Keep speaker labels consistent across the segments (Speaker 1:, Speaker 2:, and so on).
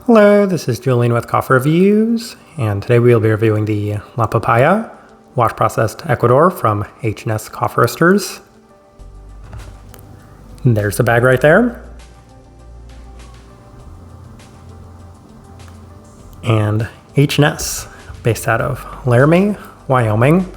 Speaker 1: Hello, this is Julian with Coffee Reviews, and today we will be reviewing the La Papaya wash processed Ecuador from H&S Coffee Roasters. And there's the bag right there. And H&S, based out of Laramie, Wyoming.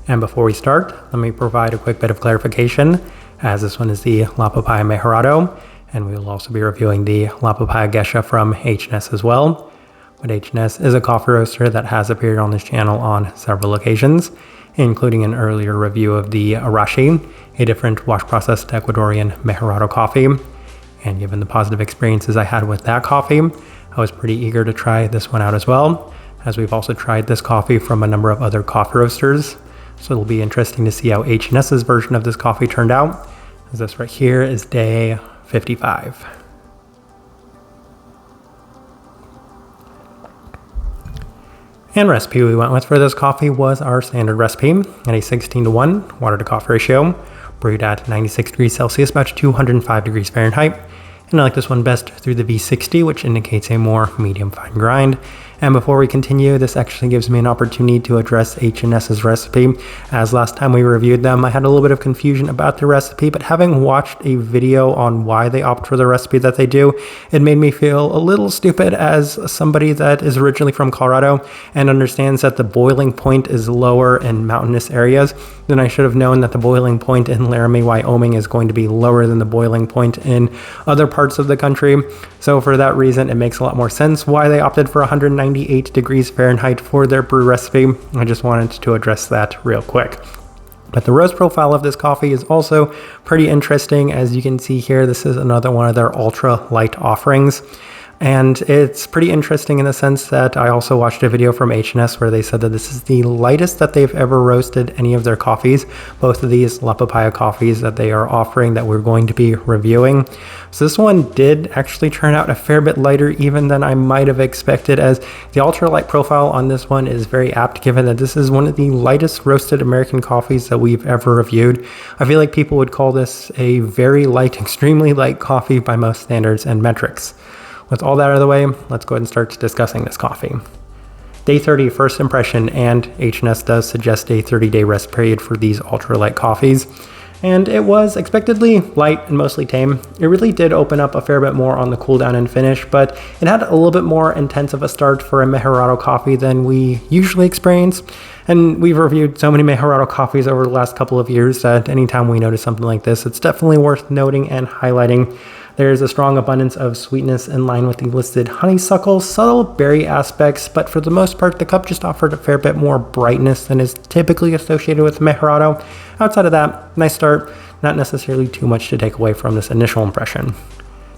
Speaker 1: And before we start, let me provide a quick bit of clarification, as this one is the La Papaya Mejorado, and we will also be reviewing the La Papaya Geisha from H&S as well. But H&S is a coffee roaster that has appeared on this channel on several occasions, including an earlier review of the Arashi, a different wash-processed Ecuadorian Mejorado coffee. And given the positive experiences I had with that coffee, I was pretty eager to try this one out as well, as we've also tried this coffee from a number of other coffee roasters. So it'll be interesting to see how H&S's version of this coffee turned out, as this right here is day 55. And recipe we went with for this coffee was our standard recipe at a 16:1 water to coffee ratio, brewed at 96 degrees Celsius, about 205 degrees Fahrenheit. And I like this one best through the V60, which indicates a more medium fine grind. And before we continue, this actually gives me an opportunity to address H&S's recipe, as last time we reviewed them, I had a little bit of confusion about the recipe, but having watched a video on why they opt for the recipe that they do, it made me feel a little stupid as somebody that is originally from Colorado and understands that the boiling point is lower in mountainous areas. Then I should have known that the boiling point in Laramie, Wyoming is going to be lower than the boiling point in other parts of the country. So for that reason, it makes a lot more sense why they opted for 198 degrees Fahrenheit for their brew recipe. I just wanted to address that real quick. But the roast profile of this coffee is also pretty interesting. As you can see here, this is another one of their ultra light offerings. And it's pretty interesting in the sense that I also watched a video from H&S where they said that this is the lightest that they've ever roasted any of their coffees, both of these La Papaya coffees that they are offering that we're going to be reviewing. So this one did actually turn out a fair bit lighter even than I might have expected, as the ultralight profile on this one is very apt given that this is one of the lightest roasted American coffees that we've ever reviewed. I feel like people would call this a very light, extremely light coffee by most standards and metrics. With all that out of the way, let's go ahead and start discussing this coffee. Day 30 first impression, and H&S does suggest a 30-day rest period for these ultralight coffees. And it was expectedly light and mostly tame. It really did open up a fair bit more on the cool down and finish, but it had a little bit more intense of a start for a Mejorado coffee than we usually experience. And we've reviewed so many Mejorado coffees over the last couple of years that anytime we notice something like this, it's definitely worth noting and highlighting. There's a strong abundance of sweetness in line with the listed honeysuckle, subtle berry aspects, but for the most part, the cup just offered a fair bit more brightness than is typically associated with Mejorado. Outside of that, nice start, not necessarily too much to take away from this initial impression.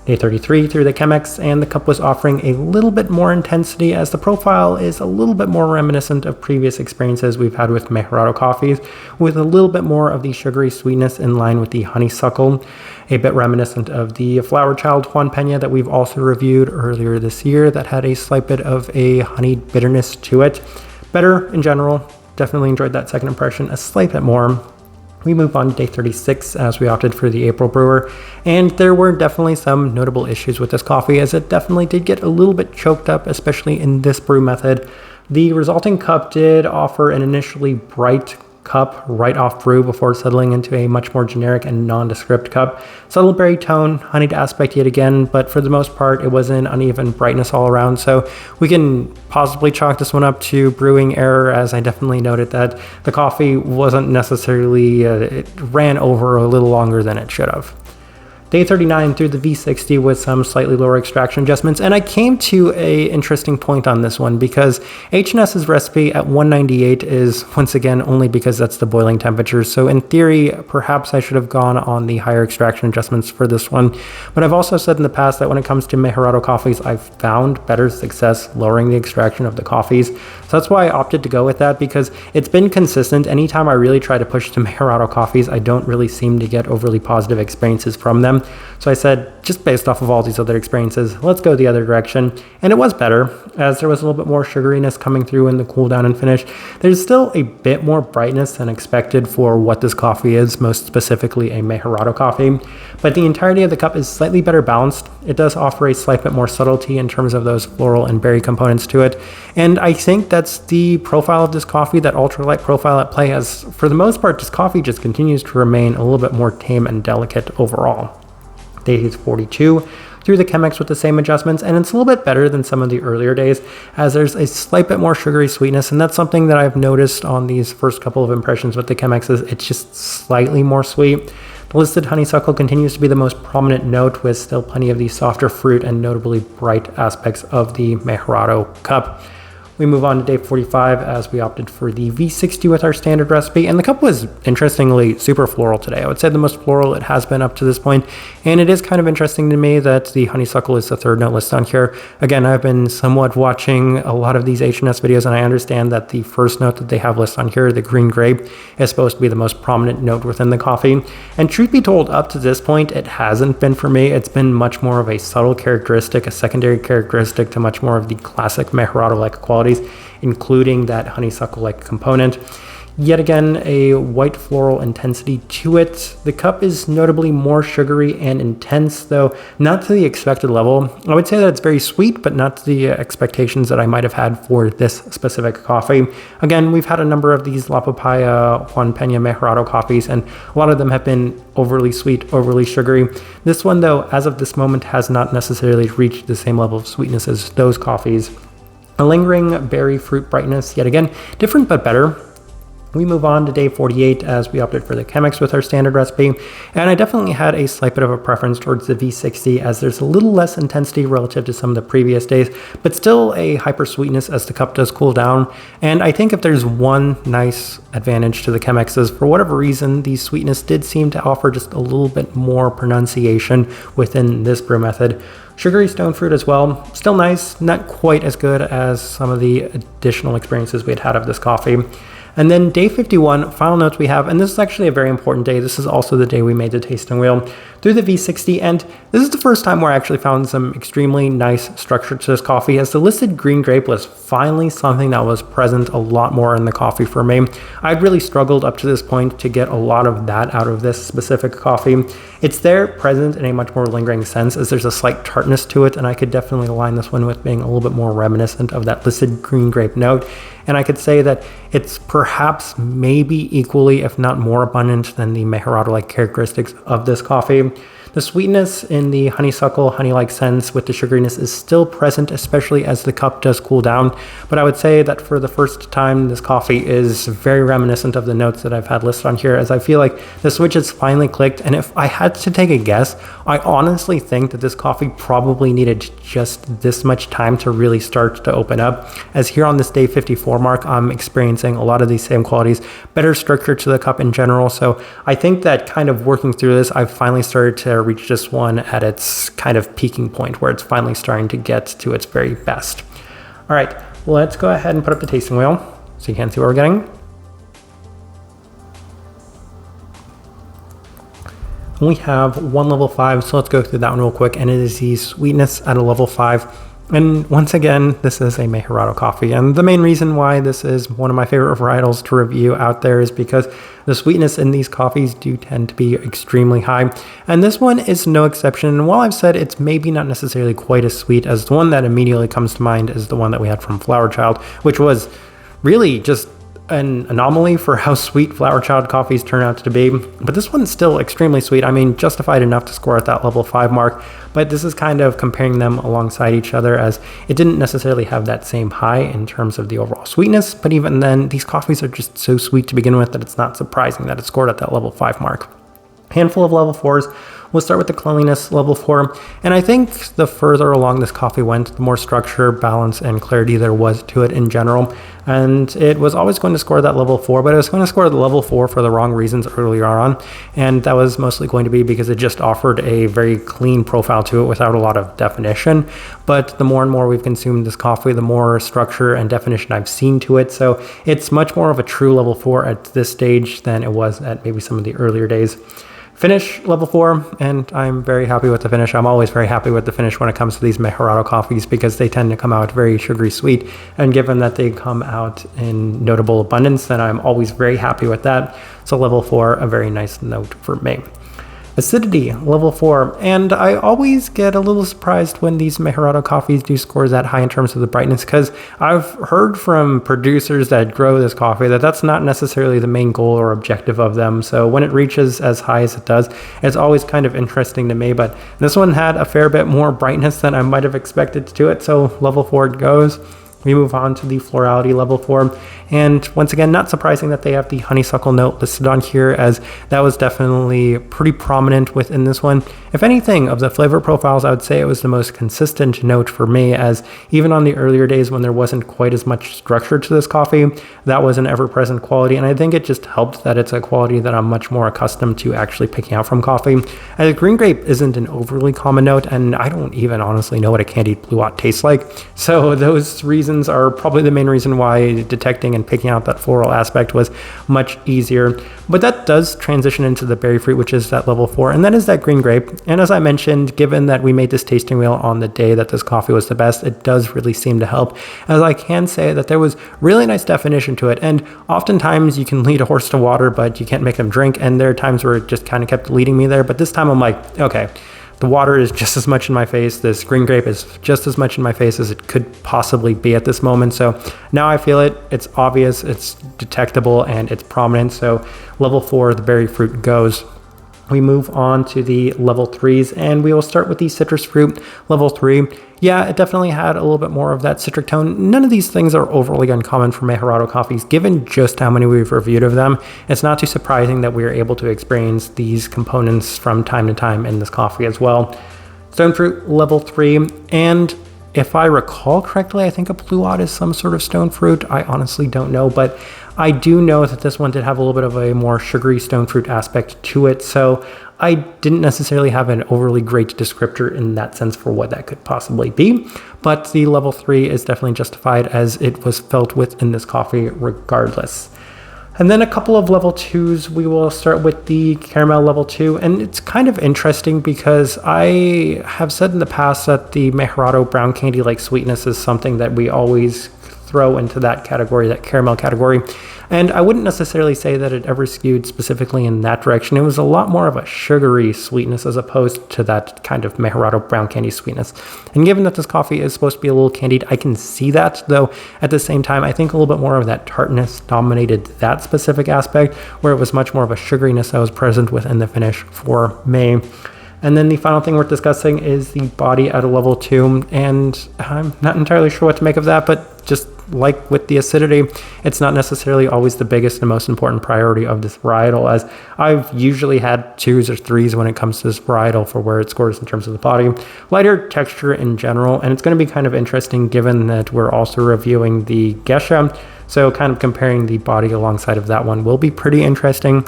Speaker 1: Day 33 through the Chemex, and the cup was offering a little bit more intensity as the profile is a little bit more reminiscent of previous experiences we've had with Mejorado coffees, with a little bit more of the sugary sweetness in line with the honeysuckle, a bit reminiscent of the Flower Child Juan Peña that we've also reviewed earlier this year that had a slight bit of a honeyed bitterness to it. Better in general, definitely enjoyed that second impression a slight bit more. We move on to day 36 as we opted for the April brewer, and there were definitely some notable issues with this coffee as it definitely did get a little bit choked up, especially in this brew method. The resulting cup did offer an initially bright cup right off brew before settling into a much more generic and nondescript cup. Subtle berry tone, honeyed aspect yet again, but for the most part it was an uneven brightness all around, so we can possibly chalk this one up to brewing error, as I definitely noted that the coffee wasn't necessarily, it ran over a little longer than it should have. Day 39 through the V60 with some slightly lower extraction adjustments, and I came to a interesting point on this one because H&S's recipe at 198 is once again only because that's the boiling temperature. So in theory, perhaps I should have gone on the higher extraction adjustments for this one. But I've also said in the past that when it comes to Mejorado coffees, I've found better success lowering the extraction of the coffees. So that's why I opted to go with that, because it's been consistent. Anytime I really try to push to Mejorado coffees, I don't really seem to get overly positive experiences from them. them. So I said, just based off of all these other experiences, let's go the other direction. And it was better, as there was a little bit more sugariness coming through in the cool down and finish. There's still a bit more brightness than expected for what this coffee is, most specifically a Mejorado coffee. But the entirety of the cup is slightly better balanced. It does offer a slight bit more subtlety in terms of those floral and berry components to it. And I think that's the profile of this coffee, that ultralight profile at play, as for the most part, this coffee just continues to remain a little bit more tame and delicate overall. Day 42 through the Chemex with the same adjustments, and it's a little bit better than some of the earlier days, as there's a slight bit more sugary sweetness, and that's something that I've noticed on these first couple of impressions with the Chemex, is it's just slightly more sweet. The listed honeysuckle continues to be the most prominent note, with still plenty of the softer fruit and notably bright aspects of the Mejorado cup. We move on to day 45 as we opted for the V60 with our standard recipe, and the cup was interestingly super floral today. I would say the most floral it has been up to this point, and it is kind of interesting to me that the honeysuckle is the third note listed on here. Again, I've been somewhat watching a lot of these H&S videos, and I understand that the first note that they have listed on here, the green grape, is supposed to be the most prominent note within the coffee. And truth be told, up to this point, it hasn't been for me. It's been much more of a subtle characteristic, a secondary characteristic to much more of the classic Mejorado-like qualities, including that honeysuckle-like component. Yet again, a white floral intensity to it. The cup is notably more sugary and intense, though not to the expected level. I would say that it's very sweet, but not to the expectations that I might have had for this specific coffee. Again, we've had a number of these La Papaya, Juan Peña Mejorado coffees, and a lot of them have been overly sweet, overly sugary. This one, though, as of this moment, has not necessarily reached the same level of sweetness as those coffees. A lingering berry fruit brightness, yet again, different but better. We move on to day 48 as we opted for the Chemex with our standard recipe, and I definitely had a slight bit of a preference towards the V60, as there's a little less intensity relative to some of the previous days, but still a hyper sweetness as the cup does cool down. And I think if there's one nice advantage to the Chemexes, for whatever reason, the sweetness did seem to offer just a little bit more pronunciation within this brew method. Sugary stone fruit as well, still nice, not quite as good as some of the additional experiences we had of this coffee. And then day 51, final notes we have, and this is actually a very important day. This is also the day we made the tasting wheel through the V60, and this is the first time where I actually found some extremely nice structure to this coffee, as the listed green grape was finally something that was present a lot more in the coffee for me. I'd really struggled up to this point to get a lot of that out of this specific coffee. It's there, present in a much more lingering sense, as there's a slight tartness to it, and I could definitely align this one with being a little bit more reminiscent of that listed green grape note. And I could say that it's perhaps maybe equally, if not more abundant than the Mejorado-like characteristics of this coffee. The sweetness in the honeysuckle, honey-like sense with the sugariness is still present, especially as the cup does cool down. But I would say that for the first time, this coffee is very reminiscent of the notes that I've had listed on here, as I feel like the switch has finally clicked. And if I had to take a guess, I honestly think that this coffee probably needed just this much time to really start to open up, as here on this day 54 mark, I'm experiencing a lot of these same qualities, better structure to the cup in general. So I think that kind of working through this, I've finally started to reach this one at its kind of peaking point, where it's finally starting to get to its very best. All right, let's go ahead and put up the tasting wheel so you can see what we're getting. We have one level 5, so let's go through that one real quick, and it is the sweetness at a level 5. And once again, this is a Mejorado coffee, and the main reason why this is one of my favorite varietals to review out there is because the sweetness in these coffees do tend to be extremely high, and this one is no exception. And while I've said it's maybe not necessarily quite as sweet, as the one that immediately comes to mind is the one that we had from Flower Child, which was really just an anomaly for how sweet Flower Child coffees turn out to be, but this one's still extremely sweet. I mean, justified enough to score at that level 5 mark, but this is kind of comparing them alongside each other, as it didn't necessarily have that same high in terms of the overall sweetness, but even then, these coffees are just so sweet to begin with that it's not surprising that it scored at that level 5 mark. Handful of level 4s. We'll start with the cleanliness level 4, and I think the further along this coffee went, the more structure, balance, and clarity there was to it in general. And it was always going to score that level 4, but it was going to score the level 4 for the wrong reasons earlier on, and that was mostly going to be because it just offered a very clean profile to it without a lot of definition. But the more and more we've consumed this coffee, the more structure and definition I've seen to it, so it's much more of a true level 4 at this stage than it was at maybe some of the earlier days. Finish, level 4, and I'm very happy with the finish. I'm always very happy with the finish when it comes to these Mejorado coffees because they tend to come out very sugary sweet, and given that they come out in notable abundance, then I'm always very happy with that. So level 4, a very nice note for me. Acidity, level 4, and I always get a little surprised when these Mejorado coffees do score that high in terms of the brightness, because I've heard from producers that grow this coffee that that's not necessarily the main goal or objective of them. So when it reaches as high as it does, it's always kind of interesting to me, but this one had a fair bit more brightness than I might have expected to it, so level 4 it goes. We move on to the florality, level 4, and once again, not surprising that they have the honeysuckle note listed on here, as that was definitely pretty prominent within this one. If anything, of the flavor profiles, I would say it was the most consistent note for me, as even on the earlier days when there wasn't quite as much structure to this coffee, that was an ever-present quality, and I think it just helped that it's a quality that I'm much more accustomed to actually picking out from coffee. As green grape isn't an overly common note, and I don't even honestly know what a candied blue watt tastes like, so those reasons are probably the main reason why detecting and picking out that floral aspect was much easier. But that does transition into the berry fruit, which is that level 4, and that is that green grape. And as I mentioned, given that we made this tasting wheel on the day that this coffee was the best, it does really seem to help, as I can say that there was really nice definition to it. And oftentimes you can lead a horse to water, but you can't make them drink, and there are times where it just kind of kept leading me there. But this time I'm like, okay, the water is just as much in my face. This green grape is just as much in my face as it could possibly be at this moment. So now I feel it. It's obvious, it's detectable, and it's prominent. So level 4, the berry fruit goes. We move on to the level 3s, and we will start with the citrus fruit, level 3. Yeah, it definitely had a little bit more of that citric tone. None of these things are overly uncommon for Mejorado coffees, given just how many we've reviewed of them. It's not too surprising that we are able to experience these components from time to time in this coffee as well. Stone fruit, level 3, and if I recall correctly, I think a blue watt is some sort of stone fruit. I honestly don't know, but I do know that this one did have a little bit of a more sugary stone fruit aspect to it, so I didn't necessarily have an overly great descriptor in that sense for what that could possibly be, but the level 3 is definitely justified as it was felt within this coffee regardless. And then a couple of level 2s, we will start with the caramel level 2, and it's kind of interesting because I have said in the past that the Mejorado brown candy-like sweetness is something that we always throw into that category, that caramel category. And I wouldn't necessarily say that it ever skewed specifically in that direction. It was a lot more of a sugary sweetness as opposed to that kind of Mejorado brown candy sweetness. And given that this coffee is supposed to be a little candied, I can see that, though at the same time, I think a little bit more of that tartness dominated that specific aspect, where it was much more of a sugariness that was present within the finish for me. And then the final thing we're discussing is the body at a level 2, and I'm not entirely sure what to make of that, but just like with the acidity, it's not necessarily always the biggest and most important priority of this varietal, as I've usually had 2s or 3s when it comes to this varietal for where it scores in terms of the body. Lighter texture in general, and it's going to be kind of interesting given that we're also reviewing the Gesha, so kind of comparing the body alongside of that one will be pretty interesting.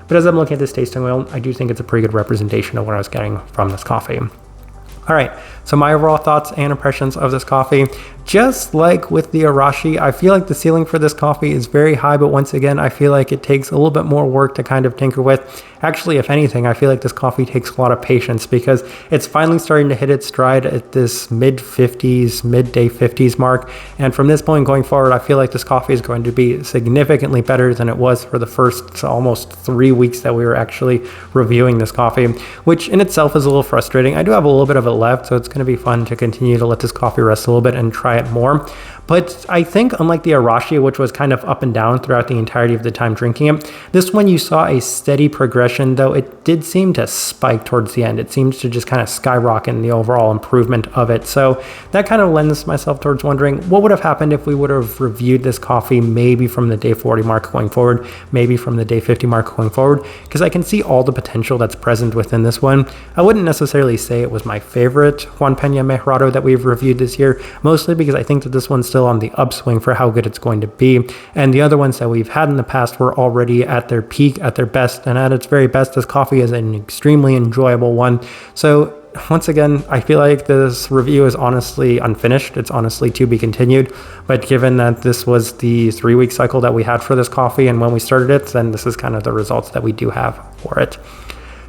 Speaker 1: But as I'm looking at this tasting wheel, I do think it's a pretty good representation of what I was getting from this coffee. All right, so my overall thoughts and impressions of this coffee. Just like with the Arashi, I feel like the ceiling for this coffee is very high, but once again, I feel like it takes a little bit more work to kind of tinker with. Actually, if anything, I feel like this coffee takes a lot of patience because it's finally starting to hit its stride at this mid-50s, midday 50s mark. And from this point going forward, I feel like this coffee is going to be significantly better than it was for the first almost 3 weeks that we were actually reviewing this coffee, which in itself is a little frustrating. I do have a little bit of it left, so it's going to be fun to continue to let this coffee rest a little bit and try it more. But I think unlike the Arashi, which was kind of up and down throughout the entirety of the time drinking it, this one you saw a steady progression, though it did seem to spike towards the end. It seems to just kind of skyrocket in the overall improvement of it. So that kind of lends myself towards wondering what would have happened if we would have reviewed this coffee maybe from the day 40 mark going forward, maybe from the day 50 mark going forward, because I can see all the potential that's present within this one. I wouldn't necessarily say it was my favorite Juan Peña Mejorado that we've reviewed this year, mostly because I think that this one's still on the upswing for how good it's going to be, and the other ones that we've had in the past were already at their peak, at their best, and at its very best, this coffee is an extremely enjoyable one. So once again, I feel like this review is honestly unfinished. It's honestly to be continued, but given that this was the 3-week cycle that we had for this coffee and when we started it, then this is kind of the results that we do have for it.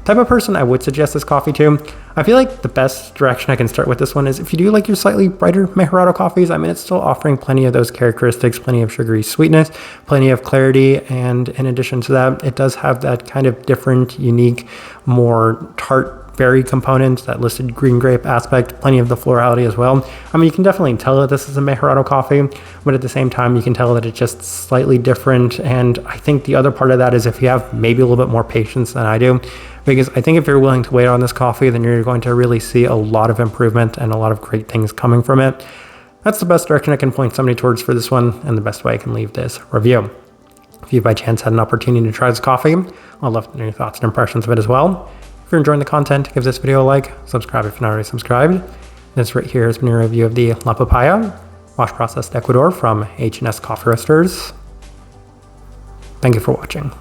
Speaker 1: Type of person I would suggest this coffee to. I feel like the best direction I can start with this one is if you do like your slightly brighter Mejorado coffees. I mean, it's still offering plenty of those characteristics, plenty of sugary sweetness, plenty of clarity, and in addition to that, it does have that kind of different, unique, more tart berry components, that listed green grape aspect, plenty of the florality as well. I mean, you can definitely tell that this is a Mejorado coffee, but at the same time, you can tell that it's just slightly different. And I think the other part of that is if you have maybe a little bit more patience than I do, because I think if you're willing to wait on this coffee, then you're going to really see a lot of improvement and a lot of great things coming from it. That's the best direction I can point somebody towards for this one, and the best way I can leave this review. If you by chance had an opportunity to try this coffee, I'd love to know your thoughts and impressions of it as well. If you're enjoying the content, give this video a like, subscribe if you're not already subscribed. This right here has been a review of the La Papaya, wash processed Ecuador from H&S Coffee Roasters. Thank you for watching.